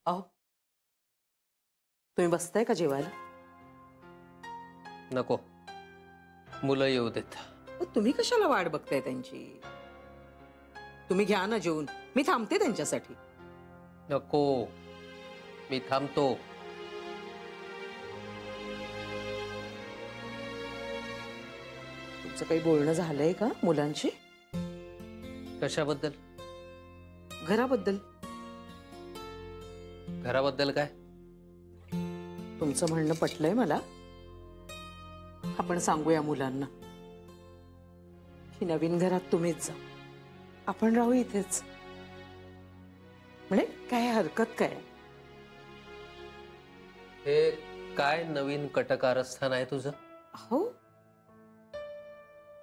अहो, तुम्ही बसताय का जेवायला? नको, मुलं येऊ देत. तुम्ही कशाला वाट बघताय त्यांची? तुम्ही घ्या ना जेवून, मी थांबते त्यांच्यासाठी. नको, मी थांबतो. तुमचं काही बोलणं झालंय का मुलांशी? कशाबद्दल? घराबद्दल. घराबद्दल काय? तुमचं म्हणणं पटलंय मला. आपण सांगूया मुलांना की नवीन घरात तुम्हीच जा, आपण राहू इथेच. म्हणजे काय हरकत काय? हे काय नवीन कटकारस्थान आहे तुझं? हो,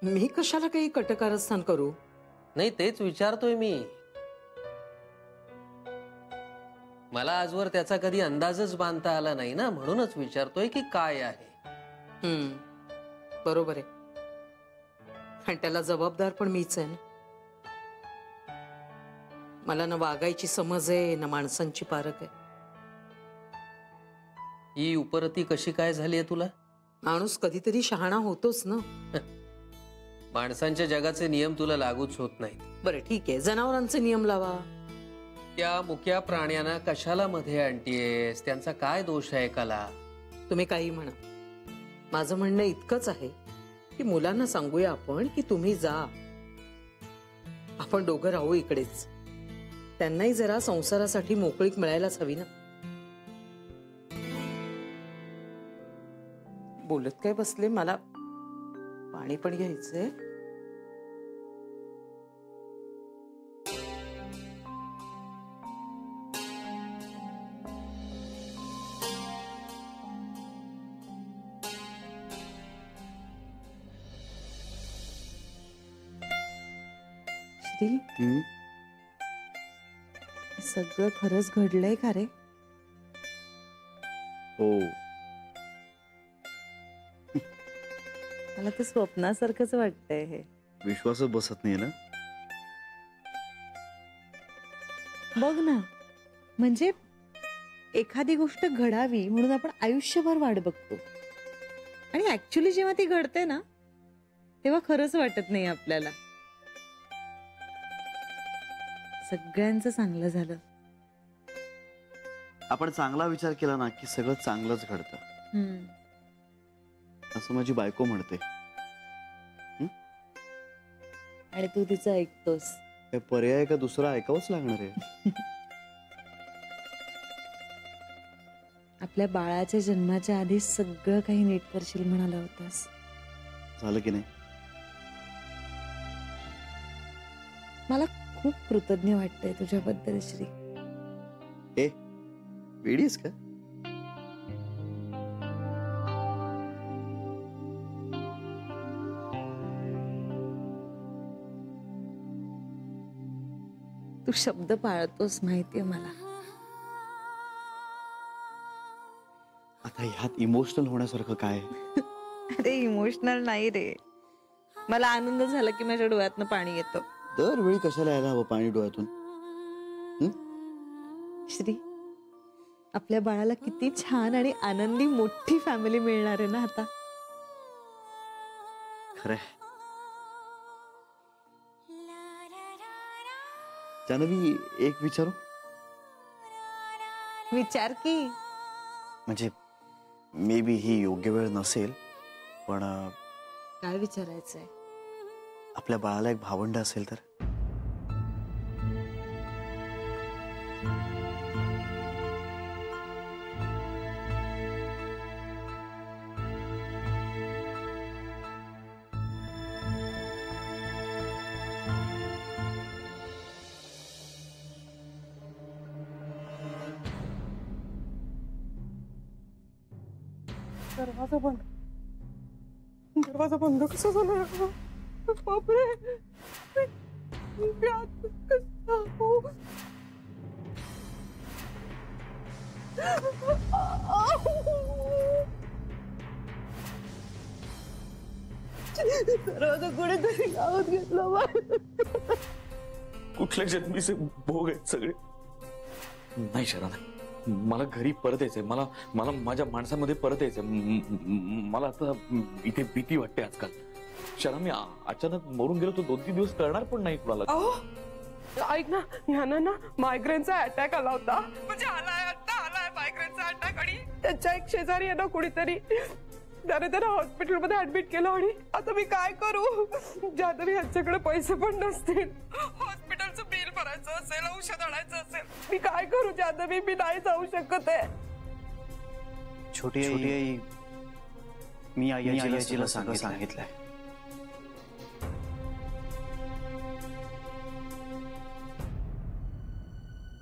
मी कशाला काही कटकारस्थान करू? नाही, तेच विचारतोय मी. मला आजवर त्याचा कधी अंदाजच बांधता आला नाही ना, म्हणूनच विचारतोय की काय आहे. बरोबर आहे, आणि त्याला जबाबदार पण मीच आहे ना. मला ना वागायची समज आहे ना माणसांची पारख आहे. ही उपरती कशी काय झाली आहे तुला? माणूस कधीतरी शहाणा होतोच ना. माणसांच्या जगाचे नियम तुला लागूच होत नाहीत. बरं ठीक आहे, जनावरांचे नियम लावा. त्या मुक्या प्राण्यांना कशाला मध्ये आणतीयेस? त्यांचा काय दोष आहे कला? तुम्ही काही म्हणा, माझं म्हणणं इतकंच आहे की मुलांना सांगूया आपण की तुम्ही जा, आपण दोघं राहू इकडेच. त्यांनाही जरा संसारासाठी मोकळीक मिळायलाच हवी ना. बोलत काय बसले, मला पाणी पण घ्यायचंय. श्री, सगळं खरंच घडलंय का रे? हो, मला ते स्वप्नासारखंच वाटतंय. हे विश्वासच बसत नाही ना. बघ ना, म्हणजे एखादी गोष्ट घडावी म्हणून आपण आयुष्यभर वाट बघतो, आणि ऍक्च्युली जेव्हा ती घडते ना तेव्हा खरंच वाटत नाही आपल्याला. सगळ्यांचं चांगलं झालं. आपण चांगला विचार केला ना की सगळं चांगलंच घडतं, असं माझी बायको म्हणते. आणि तू तिचं ऐकतोस. काय पर्याय का दुसरा ऐकावंच लागणार आहे. आपल्या बाळाच्या जन्माच्या आधी सगळं काही नीट करशील म्हणाला होतास. झालं की नाही? मला खूप कृतज्ञ वाटतंय तुझ्याबद्दल श्री. ए, वेडीस का? तू शब्द पाळतोस माहितीये मला. आता ह्यात इमोशनल होण्यासारखं काय? अरे इमोशनल नाही रे, मला आनंद झाला की माझ्या डोळ्यातनं पाणी येतं. दरवेळी कशाला यायला हवं पाणी डोळ्यातून? श्री, आपल्या बाळाला किती छान आणि आनंदी मोठी फॅमिली मिळणार आहे ना आता. खरंय. जानवी, एक विचारू? विचार की. म्हणजे मे बी ही योग्य वेळ नसेल, पण काय विचारायचंय? आपल्या बाळाला एक भावंड असेल तर? दरवाजा बंद. दरवाजा बंद कसा झाला? बापरे, दरवाजा कोणीतरी गावात घेतला. कुठल्या जन्मीचे भोग आहेत सगळे. नाही शरण, मला घरी परत यायचंय. मला मला माझ्या माणसामध्ये परत यायचंय. मला आता इथे भीती वाटते आजकाल. शरा, मी अचानक मरून गेलो तो 2-3 दिवस कळणार पण नाही कुणाला. ऐक ना, ह्याना ना मायग्रेनचा अटॅक आला होता. म्हणजे आलाय मायग्रेनचा अटॅक. आणि त्याच्या एक शेजारी आहे ना कुणीतरी, त्याने हॉस्पिटलमध्ये ऍडमिट केलं. आणि आता मी काय करू? जान्हवी ह्यांच्याकडे पैसे पण नसतील, हॉस्पिटलचं बिल भरायचं असेल, औषध आणायचं असेल. मी काय करू जान्हवी? मी नाही जाऊ शकत आहे. छोटी आई, मी आईला सांगितलंय.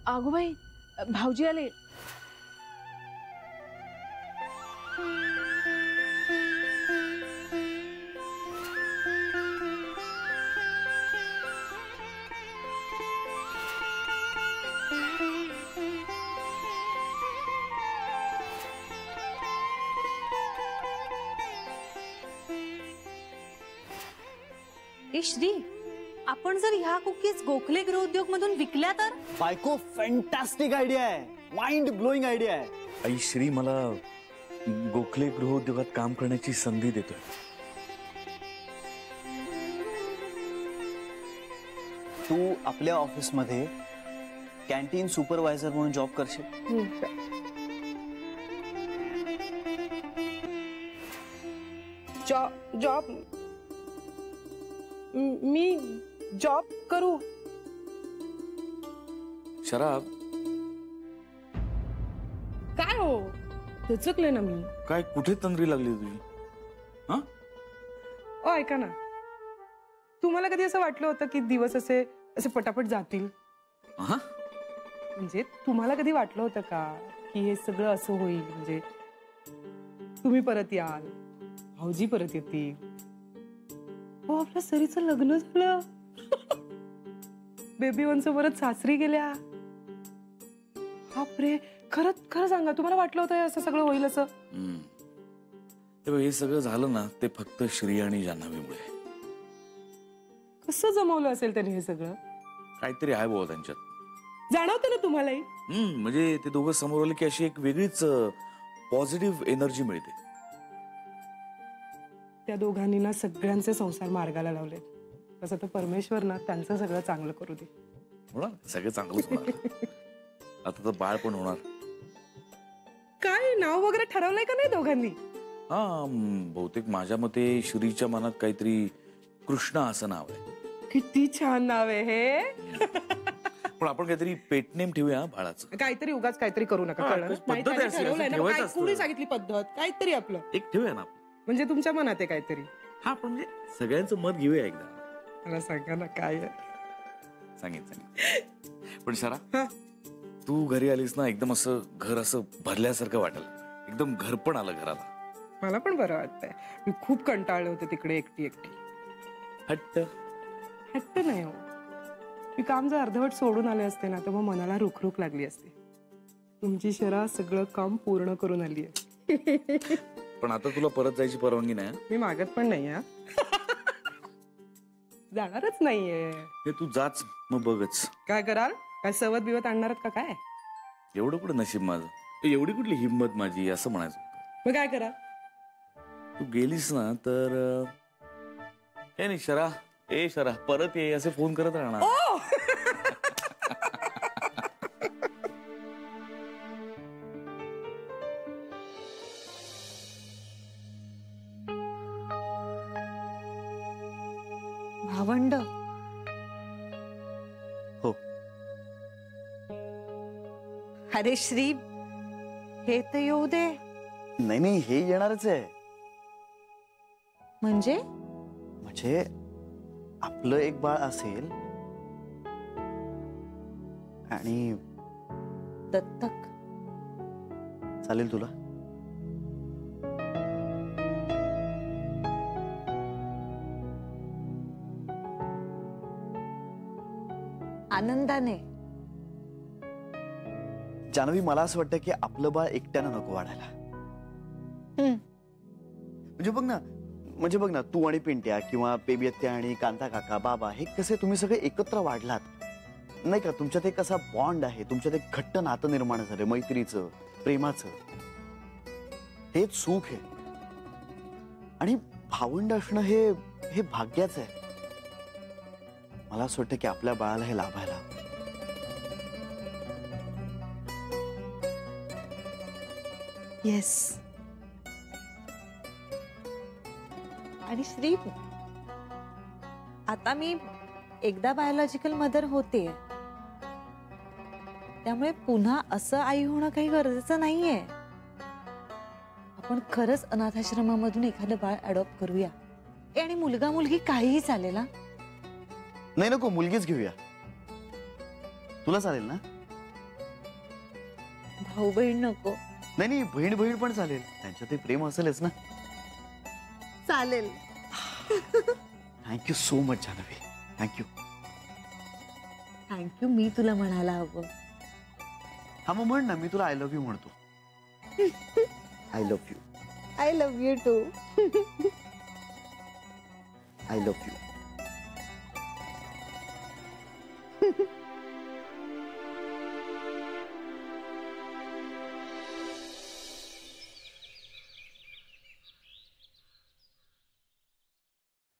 आगोबाई, भाऊजी आले. ए श्री, आपण जर ह्या कुकीज गोखले गृहोद्योग मधून विकल्या तर? बायको, फॅन्टास्टिक आयडिया आहे. माइंड ब्लोइंग आयडिया आहे. आई, श्री मला गोखले गृहोद्योगात काम करण्याची संधी देतोय. तू आपल्या ऑफिस मध्ये कॅन्टीन सुपरवायझर म्हणून जॉब करशील. जॉब मी जॉब करू? शराब काय हो, चुकले ना मी. काय, कुठे तंद्री लागली तुझी? हा, ओ ऐका ना, तुम्हाला कधी असं वाटलं होतं की दिवस असे असे पटापट जातील? हा, म्हणजे तुम्हाला कधी वाटलं होतं का की हे सगळं असं होईल? म्हणजे तुम्ही परत याल, भाऊजी परत येतील. हो, आपल्या सरीचं लग्न झालं, बेबी वंशोबरच सासरी गेल्या. बापरे, खरं सांगा, तुम्हाला वाटलं होतं असं सगळं होईल असं? हे सगळं झालं ना ते फक्त श्री आणि जान्हवीमुळे. कसं जमवलं असेल त्यांनी हे सगळं? काहीतरी आहे बाबा त्यांच्यात. जाणवतं ना तुम्हालाही? म्हणजे ते दोघं समोर आले की अशी एक वेगळीच पॉझिटिव्ह एनर्जी मिळते. त्या दोघांनी ना सगळ्यांचे संसार मार्गाला लावले. तसं तर परमेश्वर ना त्यांचं सगळं चांगलं करू दे. होणार, सगळं चांगलंच होणार. आता तर बाळ पण होणार. काय नाव वगैरे ठरवलंय का नाही दोघांनी? हा, बहुतेक माझ्या मते श्रीच्या मनात काहीतरी कृष्णा असं नाव आहे. किती छान नाव आहे हे. पण आपण काहीतरी पेटनेम ठेवूया बाळाचं. काहीतरी उगाच काहीतरी करू नका. पद्धत आहे अशी, असं ठेवायचं असतं. कुणी सांगितली पद्धत? काहीतरी आपलं एक ठेवूया ना. म्हणजे तुमच्या मनात आहे काहीतरी. हा, पण म्हणजे सगळ्यांचं मत घेऊया एकदा. मला सांगा ना काय आहे. सांगितलं. पण शरा, तू घरी आलीस ना, एकदम असं घर असं भरल्यासारखं वाटेल. एकदम घर पण आलं घराला. मला पण बरं वाटतंय. मी खूप कंटाळले होते तिकडे एकटी. हट्ट नाही हो, मी काम जर अर्धवट सोडून आले असते ना तर मग मनाला रुखरुख लागली असते. तुमची शरा सगळं काम पूर्ण करून आली आहे. पण आता तुला परत जायची परवानगी नाही. मी मागत पण नाही. जाणारच नाहीये. हे तू जाच, मग बघच काय कराल. काय सवत बिवत आणणार का काय? एवढं कुठं नशीब माझं, एवढी कुठली हिंमत माझी असं म्हणायचं. मग काय करा? तू गेलीस ना तर हे नाही, शरा ए शरा परत ये असे फोन करत राहणार. भावंड हो. अरे श्री, हे तर येऊ दे. नाही, हे येणारच आहे. म्हणजे आपलं एक बाळ असेल आणि दत्तक. चालेल तुला? आनंदाने. जान्हवी, मला असं वाटतं की आपलं बाळ एकट्यानं नको वाढायला. म्हणजे बघ ना, तू आणि पिंट्या किंवा बेबी आत्या आणि कांता काका, बाबा, हे कसे तुम्ही सगळे एकत्र वाढलात. नाही का तुमच्यात एक असा बॉन्ड आहे, तुमच्यात एक घट्ट नातं निर्माण झालं मैत्रीचं, प्रेमाचं. हेच सुख आहे. आणि भावंड असणं हे भाग्याचं आहे. मला असं वाटतं की आपल्या बाळाला हे लाभायला हवं. येस. आणि श्री, आता मी एकदा बायोलॉजिकल मदर होते, त्यामुळे पुन्हा असं आई होणं काही गरजेचं नाहीये. आपण खरंच अनाथाश्रमामधून एखादं बाळ अडॉप्ट करूया. आणि मुलगा मुलगी काहीही चालेल ना. नाही नको, मुलगीच घेऊया. तुला चालेल ना? भाऊ बहीण नको. नाही नाही, बहीण बहीण पण चालेल. त्यांच्यात ते प्रेम असेलच ना. चालेल. Thank you so much Jahnavi. Thank you. Thank you मी तुला म्हणायला हवं. हा मग म्हण ना, मी तुला आय लव्ह यू म्हणतो. I love you. I love you too. I love you.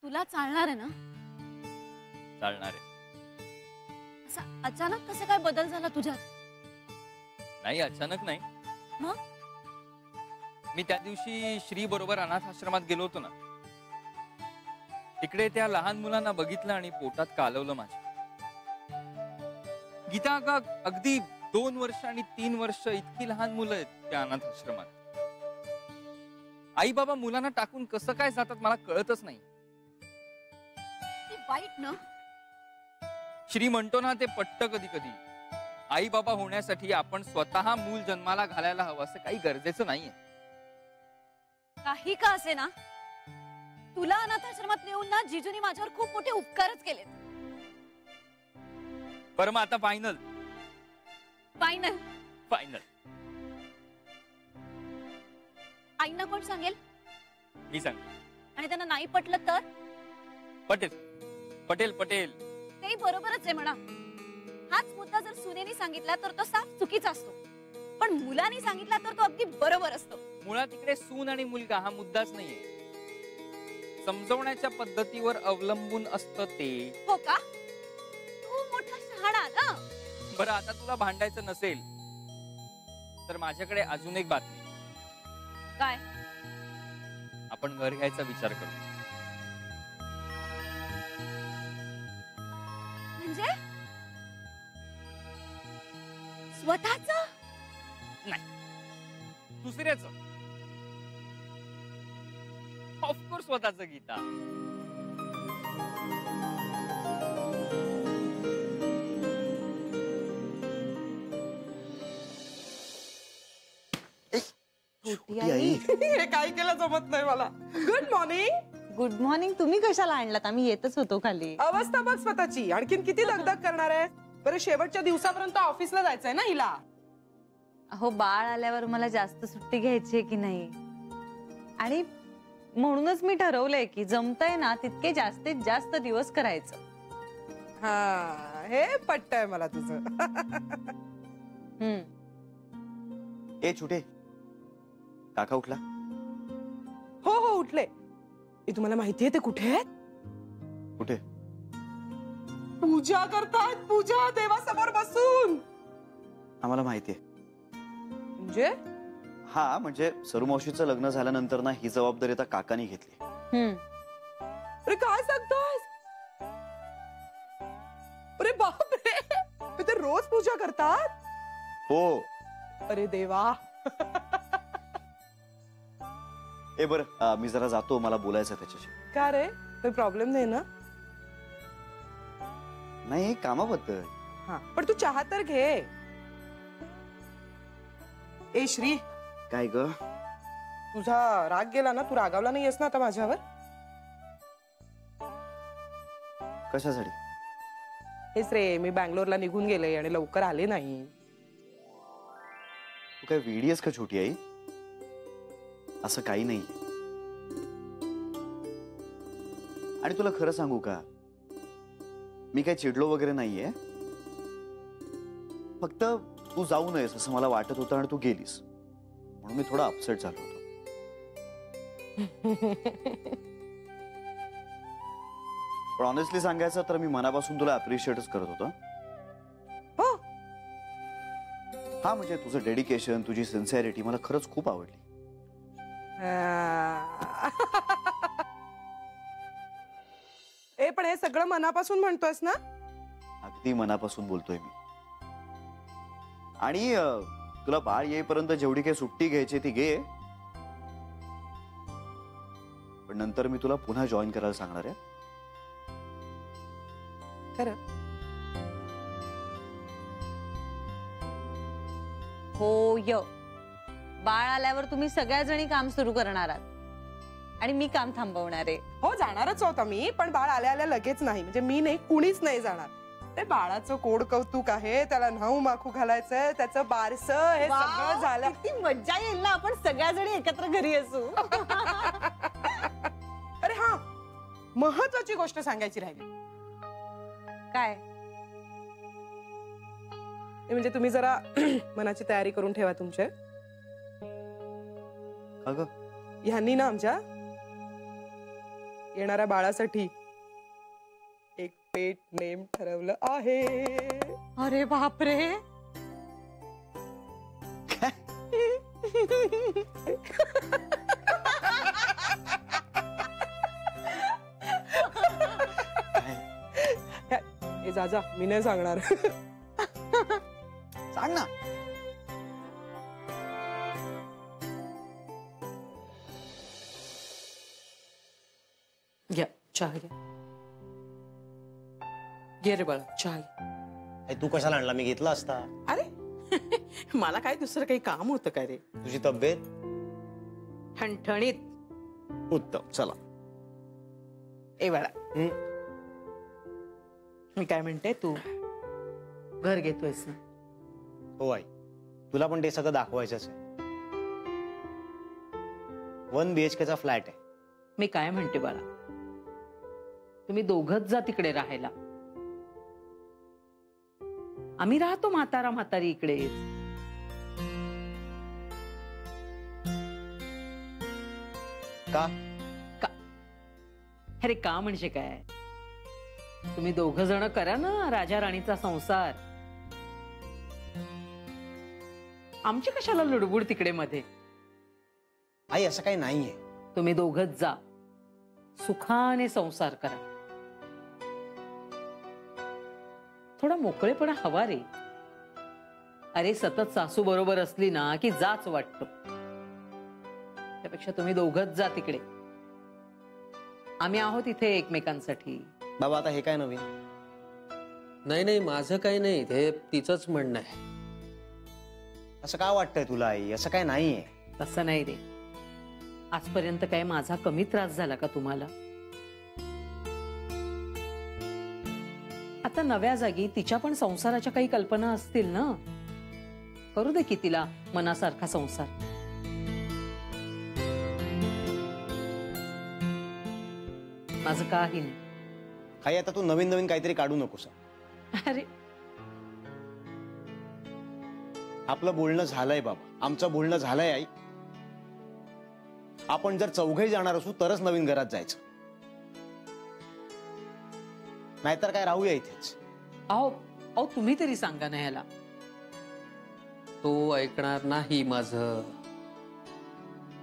तुला चालणार आहे ना? चालणार आहे. असा अचानक कसं काय बदल झाला तुझ्यात? नाही, अचानक नाही. मग? मी त्या दिवशी श्री बरोबर अनाथ आश्रमात गेलो होतो ना, तिकडे त्या लहान मुलांना बघितलं आणि पोटात कालवलं माझ्या. गीता, अगदी 2 वर्ष आणि 3 वर्ष इतकी लहान मुलं आहेत त्या अनाथ आश्रमात. आई बाबा मुलांना टाकून कसं काय जातात मला कळतच नाही. वाईट ना. श्री म्हणतो ना, ते पटतं कधी कधी. आई बाबा होण्यासाठी आपण स्वतः मूल जन्माला घालायला हवं असं काही गरजेचं नाहीये. काही का असे ना, तुला अनाथाश्रमात नेऊन ना जिजूनी माझ्यावर खूप मोठे उपकारच केलेत. बरं मग आता फायनल. फायनल. फायनल. आईना कोण सांगेल? मी सांग. आणि त्यांना नाही पटलं तर? पटेल पटेल पटेल. ते बरोबरच आहे म्हणा. हाच मुद्दा जर सुनेनी सांगितला तर तो साफ चुकीचा असतो, पण मुलांनी सांगितला तर तो अगदी बरोबर असतो. मुळात इकडे सून आणि मुलगा हा मुद्दाच नाहीये, समजवण्याच्या पद्धतीवर अवलंबून असतं ते. हो का? तू मोठा शहाणा ना. बरं, आता तुला भांडायचं नसेल तर माझ्याकडे अजून एक बातमी. काय? आपण घर घ्यायचा विचार करू. म्हणजे स्वतःच? नाही, दुसऱ्याच. ऑफकोर्स स्वतःच. गीता, छोटी आई. हे काय केलं जमत नाही मला. Good morning. Good morning. तुम्ही कशाला आणलात? आम्ही येतच होतो खाली. अवस्था बघ स्वतःची. आणखीन किती दगदग करणार आहे? बरं, शेवटच्या दिवसापर्यंत ऑफिसला जायचंय ना हिला. अहो, बाळ आल्यावर मला जास्त सुट्टी घ्यायची की नाही, आणि म्हणूनच मी ठरवलंय की जमतंय ना तितके जास्तीत जास्त दिवस करायचं. हा, हे पटतंय मला तुझं. ए छोटे, काका उठला? हो हो, उठले. हे तुम्हाला माहितीये ते कुठे आहेत? कुठे? पूजा करतात. पूजा, देवासमोर बसून. आम्हाला माहितीये. म्हणजे? हा, म्हणजे सरुमावशीचं लग्न झाल्यानंतर ना ही जबाबदारी आता काकानी घेतली. अरे काय सांगतोस? अरे बापरे, ते तर रोज पूजा करतात. हो. अरे देवा. ए बरं, मी जरा जातो, मला बोलायचं त्याच्याशी. का रे, काही प्रॉब्लेम नाही ना? नाही, कामाबद्दल. हा, पण तू चहा तर घे. ए श्री, काय ग? तुझा राग गेला ना? तू रागावला नाहीयेस ना आता माझ्यावर? कशासाठी? हेच रे, मी बँगलोरला निघून गेले आणि लवकर आले नाही. तू काय वेडी आहेस का छोटी आई? असं काही नाही. आणि तुला खरं सांगू का, मी काही चिडलो वगैरे नाहीये. फक्त तू जाऊ नयेस असं मला वाटत होतं आणि तू गेलीस म्हणून मी थोडा अपसेट झालो होतो. पण ऑनेस्टली सांगायचं तर मी मनापासून तुला अप्रिशिएटच करत होतो. हो हा म्हणजे तुझं डेडिकेशन, तुझी सिन्सिअरिटी मला खरंच खूप आवडली. ए पण हे सगळं मनापासून म्हणतोयस ना? अगदी मनापासून बोलतोय मी. आणि तुला बाळ येईपर्यंत जेवढी काही सुट्टी घ्यायची ती घे, पण नंतर मी तुला पुन्हा जॉईन करायला सांगणार आहे. खरं? हो य बाळ आल्यावर तुम्ही सगळ्या जणी काम सुरू करणार आहात आणि मी काम थांबवणार आहे. हो जाणारच होता मी, पण बाळ आल्या आल्या लगेच नाही. म्हणजे मी नाही, कुणीच नाही जाणार. ते बाळाचं कोड कौतुक आहे, त्याला न्हाऊ माखू घालायचंय, त्याचं बारस हे सगळं झालं. किती मज्जा येईल ना आपण सगळ्या जणी एकत्र घरी असू. अरे हा महत्वाची गोष्ट सांगायची राहिली. काय? म्हणजे तुम्ही जरा मनाची तयारी करून ठेवा तुमचे. अगं ह्यांनी ना आमच्या येणाऱ्या बाळासाठी एक पेट नेम ठरवलं आहे. अरे बापरे. ए जा मी नाही सांगणार. सांग ना. घ्या चहा घ्या. घे रे बाळा चहा घे. तू कशाला आणला? मी घेतला असता. अरे मला काय दुसरं काही काम होतं काय रे? तुझी तब्येत ठणठणीत. उत्तम. चला. ए बाळा मी काय म्हणते, तू घर घेतोयस ना? हो आई, तुला पण ते सगळं दाखवायचंच आहे. 1 BHK चा फ्लॅट आहे. मी काय म्हणते बाळा, तुम्ही दोघच जा तिकडे राहायला. आम्ही राहतो म्हातारा म्हातारी इकडे. का? अरे का म्हणजे काय, तुम्ही दोघ जण करा ना राजा राणीचा संसार. आमची कशाला लुडबुड तिकडे मध्ये. आई असं काही नाहीये. तुम्ही दोघच जा, सुखाने संसार करा. थोडा मोकळेपणा हवा रे. अरे सतत सासू बरोबर असली ना की जाच वाटतो. त्यापेक्षा तुम्ही दोघच जा तिकडे. आम्ही आहोत इथे एकमेकांसाठी. बाबा आता हे काय नवीन? नाही नाही माझं काही नाही, ते तिचंच म्हणणं आहे. असं का वाटतंय तुला आई? असं काय नाहीये. तसं नाही रे. आजपर्यंत काय माझा कमी त्रास झाला का तुम्हाला? आता नव्या जागी तिच्या पण संसाराच्या काही कल्पना असतील ना. करू दे की तिला मनासारखा संसार. माझं काही नाही. आई आता तू नवीन नवीन काहीतरी काढू नकोस. अरे आपलं बोलणं झालंय बाबा, आमचं बोलणं झालंय आई. आपण जर चौघही जाणार असू तरच नवीन घरात जायचं, नाहीतर काय राहूया इथेच. अहो अहो तुम्ही तरी सांगा ना ह्याला. तो ऐकणार नाही माझं.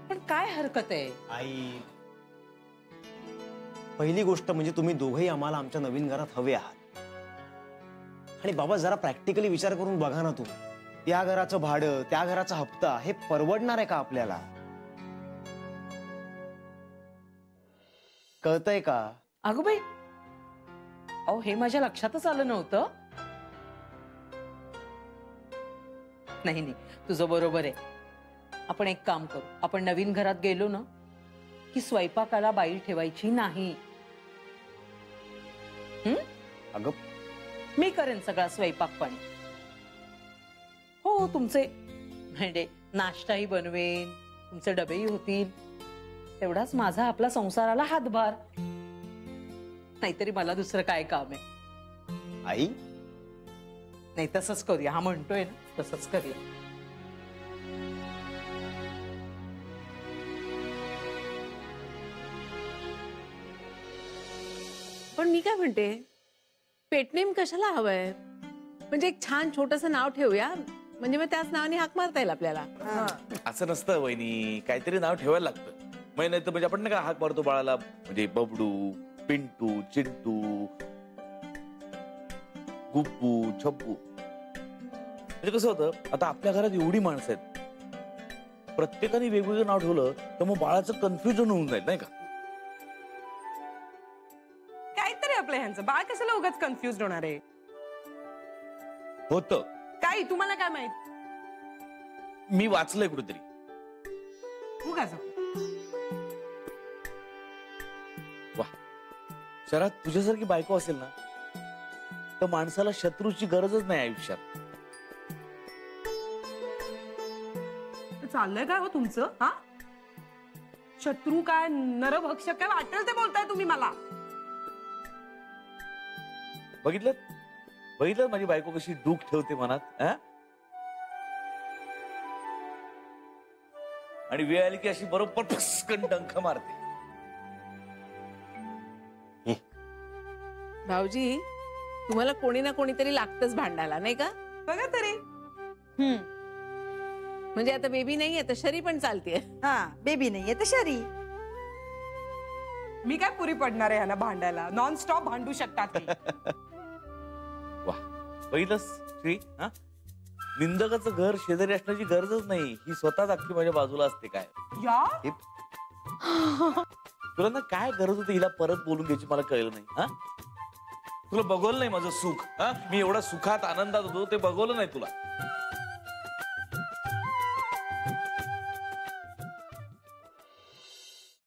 पण काय हरकत आहे? आई पहिली गोष्ट म्हणजे तुम्ही दोघेही आम्हाला आमच्या नवीन घरात हवे आहात. आणि बाबा जरा प्रॅक्टिकली विचार करून बघा ना तुम्ही. त्या घराचं भाडं, त्या घराचा हप्ता हे परवडणार आहे का आपल्याला? कळतंय का? अगं बाई, अहो हे माझ्या लक्षातच आलं नव्हतं. नाही नाही तुझं बरोबर आहे. आपण एक काम करू, आपण नवीन घरात गेलो ना की स्वयंपाकाला बाई ठेवायची नाही. अगं मी करेन सगळा स्वयंपाक पाणी. हो तुमचे म्हणजे नाश्ताही बनवेन, तुमचे डबेही होतील. तेवढाच माझा आपला संसाराला हातभार. नाहीतरी मला दुसरं काय काम आहे? आई नाही तसंच करूया, हा म्हणतोय ना तसंच करूया. पण मी काय म्हणते, पेटनेम कशाला हवंय? म्हणजे एक छान छोटस नाव ठेवूया, म्हणजे मग त्याच नावाने हाक मारता येईल आपल्याला. असं नसतं वहिनी, काहीतरी नाव ठेवायला लागतं. नाही तर म्हणजे आपण नाही का हाक मारतो बाळाला, म्हणजे बबडू, पिंटू, चिंटू, गुप्पू, छप्पू. म्हणजे कसं होतं, आता आपल्या घरात एवढी माणसं आहेत, प्रत्येकाने वेगवेगळं नाव ठेवलं तर मग बाळाचं कन्फ्युजन होऊन जाईल नाही का? काहीतरी आपलं ह्यांचं बाळ कशाला उगाच कन्फ्युज होणार आहे? होतं. काय तुम्हाला काय माहित? मी वाचलंय कुठेतरी. उगाच वा, शरद तुझ्यासारखी बायको असेल ना तर माणसाला शत्रूची गरजच नाही आयुष्यात. चाललंय काय हो तुमचं? हा, शत्रू काय, नरभक्षक काय वाटेल ते बोलताय तुम्ही मला. बघितलं बघितलं माझी बायको कशी दुःख ठेवते मनात. आणि वेळ आली की अशी बरोबर फस्कन डंख मारते. भाऊजी, तुम्हाला कोणी ना कोणीतरी लागतच भांडायला, नाही का? बघा तरी. म्हणजे आता बेबी नाहीये तर शरी पण चालतेय. हा, बेबी नाहीये तर शरी. मी काय पुरी पडणार आहे ह्याला भांडायला? नॉन स्टॉप भांडू शकतात हे. वा, बघितलंस श्री, निंदकाचं घर शेजारी असण्याची गरजच नाही, ही स्वतःच अख्खी माझ्या बाजूला असते. काय या तुला ना काय गरज होती हिला परत बोलून घ्यायची, मला कळलं नाही. तुला बघवलं नाही माझं सुख. मी एवढा सुखात आनंदात होतो ते बघवलं नाही तुला.